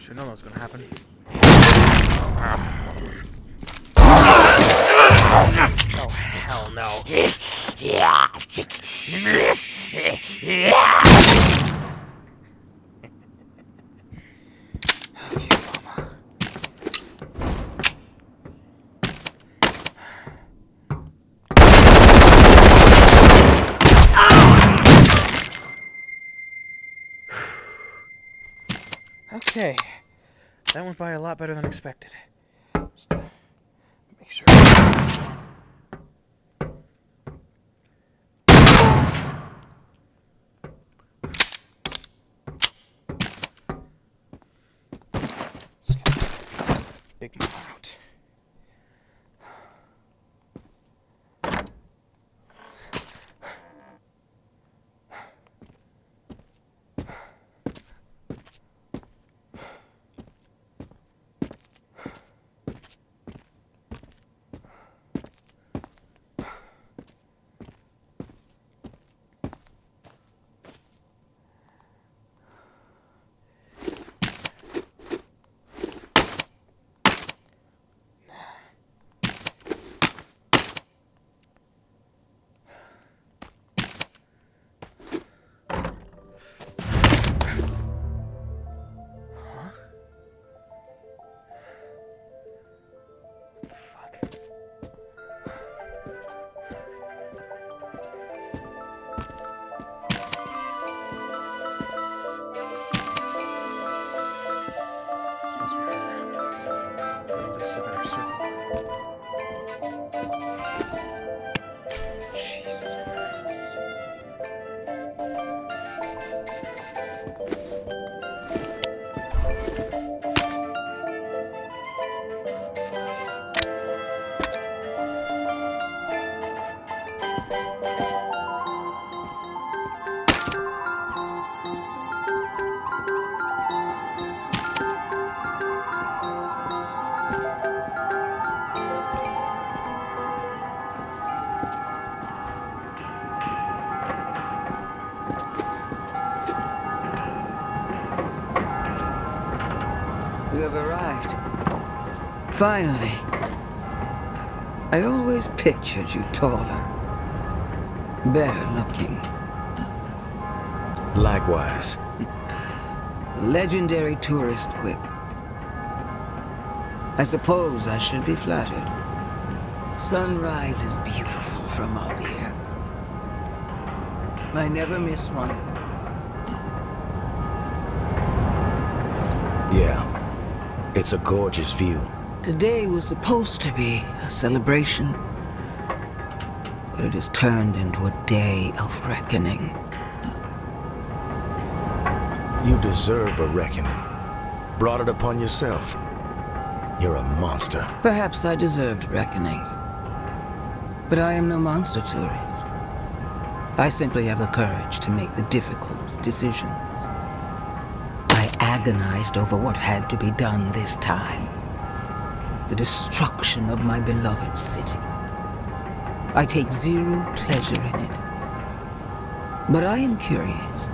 Should know that was gonna happen. Oh, hell no. Okay, that went by a lot better than expected. Just make sure. Just gotta big move out. You have arrived. Finally. I always pictured you taller. Better looking. Likewise. The legendary tourist quip. I suppose I should be flattered. Sunrise is beautiful from up here. I never miss one. Yeah. It's a gorgeous view. Today was supposed to be a celebration, but it has turned into a day of reckoning. You deserve a reckoning. Brought it upon yourself. You're a monster. Perhaps I deserved reckoning. But I am no monster tourist. I simply have the courage to make the difficult decisions. I agonized over what had to be done this time. The destruction of my beloved city. I take zero pleasure in it. But I am curious.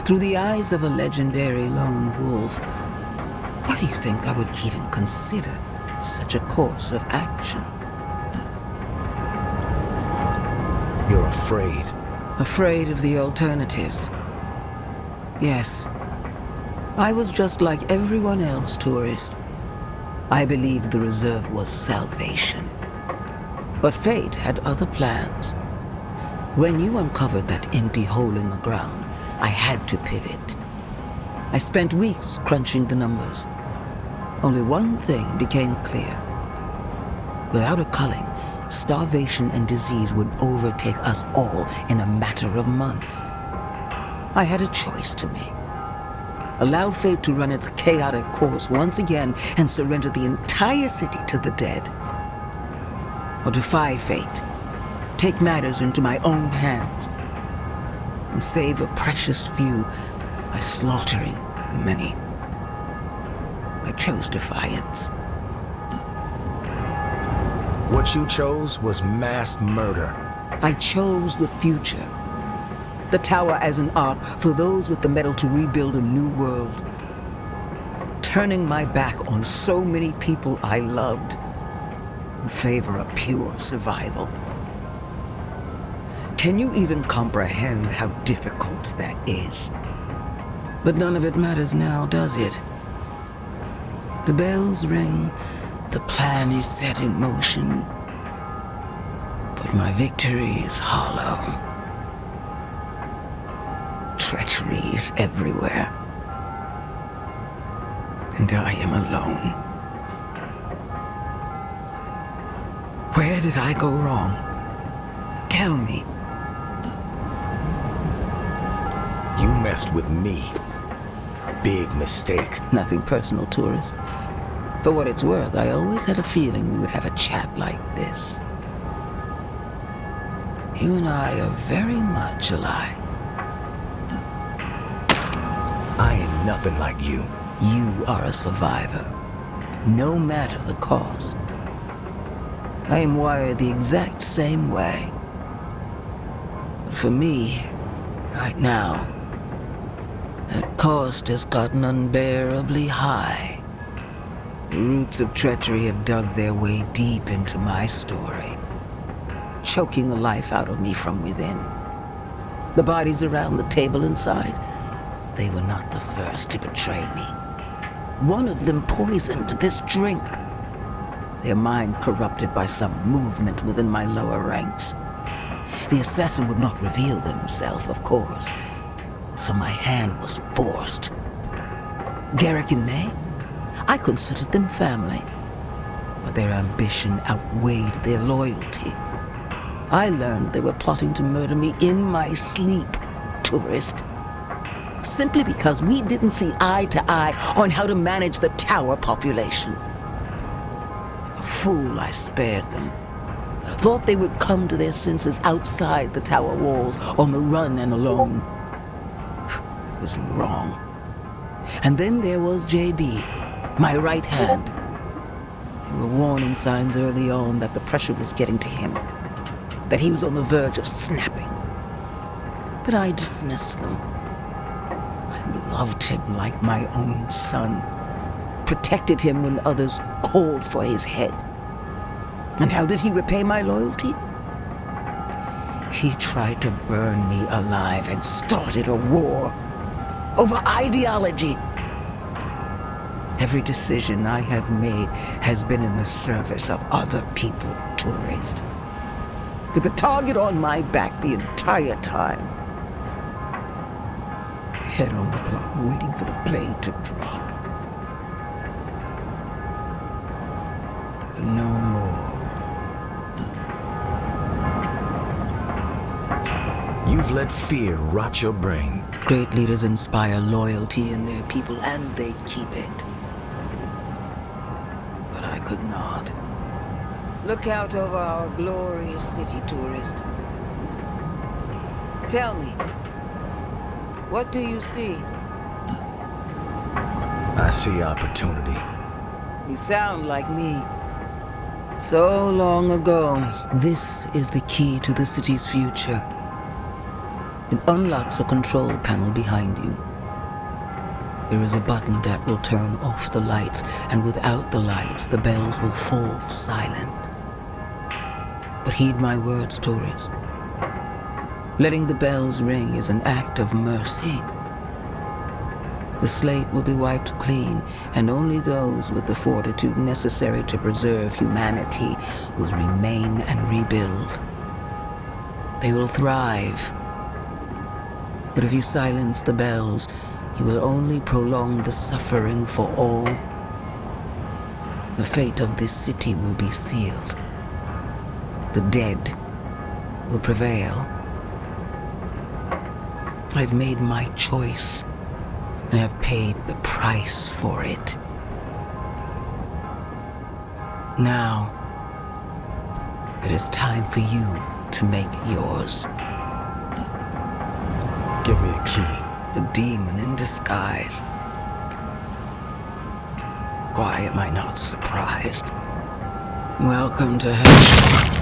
Through the eyes of a legendary lone wolf, why do you think I would even consider such a course of action? You're afraid. Afraid of the alternatives. Yes. I was just like everyone else, tourist. I believed the reserve was salvation. But fate had other plans. When you uncovered that empty hole in the ground, I had to pivot. I spent weeks crunching the numbers. Only one thing became clear. Without a culling, starvation and disease would overtake us all in a matter of months. I had a choice to make. Allow fate to run its chaotic course once again and surrender the entire city to the dead. Or defy fate, take matters into my own hands, and save a precious few by slaughtering the many. I chose defiance. What you chose was mass murder. I chose the future. The tower as an ark for those with the metal to rebuild a new world. turning my back on so many people I loved in favor of pure survival. Can you even comprehend how difficult that is? But none of it matters now, does it? The bells ring, the plan is set in motion, but my victory is hollow. Treachery is everywhere, and I am alone. Where did I go wrong? Tell me. You messed with me. Big mistake. Nothing personal, tourist. For what it's worth, I always had a feeling we would have a chat like this. You and I are very much alike. I ain't nothing like you. You are a survivor, no matter the cost. I am wired the exact same way. But for me, right now, that cost has gotten unbearably high. The roots of treachery have dug their way deep into my story, choking the life out of me from within. The bodies around the table inside, they were not the first to betray me. One of them poisoned this drink. Their mind corrupted by some movement within my lower ranks. The assassin would not reveal himself, of course, so my hand was forced. Garrick and May, I considered them family, but their ambition outweighed their loyalty. I learned they were plotting to murder me in my sleep, tourist. Simply because we didn't see eye to eye on how to manage the tower population. Like a fool, I spared them. Thought they would come to their senses outside the tower walls, on the run and alone. It was wrong. And then there was JB, my right hand. There were warning signs early on that the pressure was getting to him, that he was on the verge of snapping. But I dismissed them. I loved him like my own son, protected him when others called for his head. And how did he repay my loyalty? He tried to burn me alive and started a war over ideology. Every decision I have made has been in the service of other people, tourist. With the target on my back the entire time. Head on the block, waiting for the plane to drop. But no more. You've let fear rot your brain. Great leaders inspire loyalty in their people, and they keep it. But I could not. Look out over our glorious city, tourist. Tell me, what do you see? I see opportunity. You sound like me. So long ago, this is the key to the city's future. It unlocks a control panel behind you. There is a button that will turn off the lights, and without the lights, the bells will fall silent. But heed my words, tourist. Letting the bells ring is an act of mercy. The slate will be wiped clean, and only those with the fortitude necessary to preserve humanity will remain and rebuild. They will thrive. But if you silence the bells, you will only prolong the suffering for all. The fate of this city will be sealed. The dead will prevail. I've made my choice, and have paid the price for it. Now, it is time for you to make yours. Give me the key. A demon in disguise. Why am I not surprised? Welcome to hell.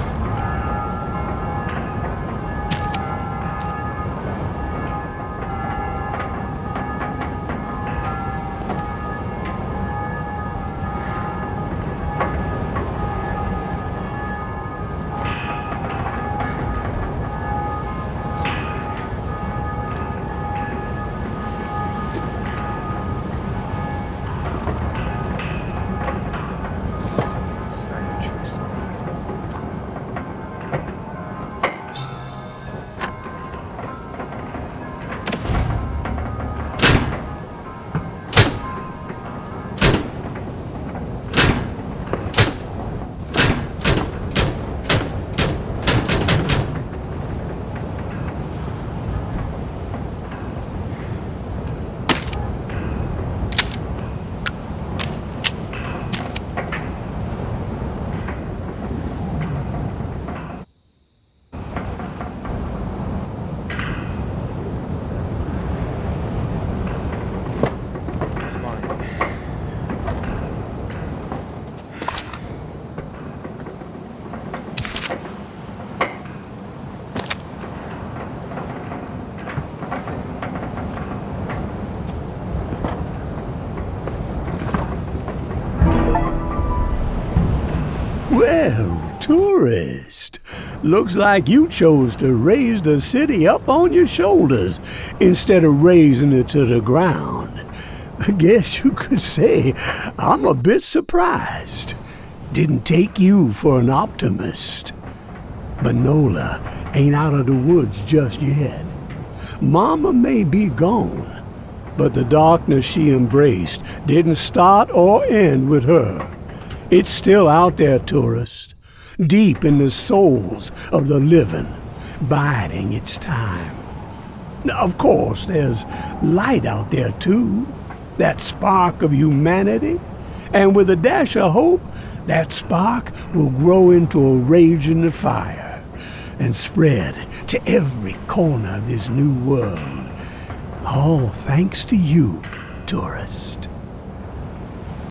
Well, tourist, looks like you chose to raise the city up on your shoulders instead of raising it to the ground. I guess you could say I'm a bit surprised. Didn't take you for an optimist. But Nola ain't out of the woods just yet. Mama may be gone, but the darkness she embraced didn't start or end with her. It's still out there, tourist, deep in the souls of the living, biding its time. Now, of course, there's light out there too, that spark of humanity, and with a dash of hope, that spark will grow into a raging fire and spread to every corner of this new world. All thanks to you, tourist.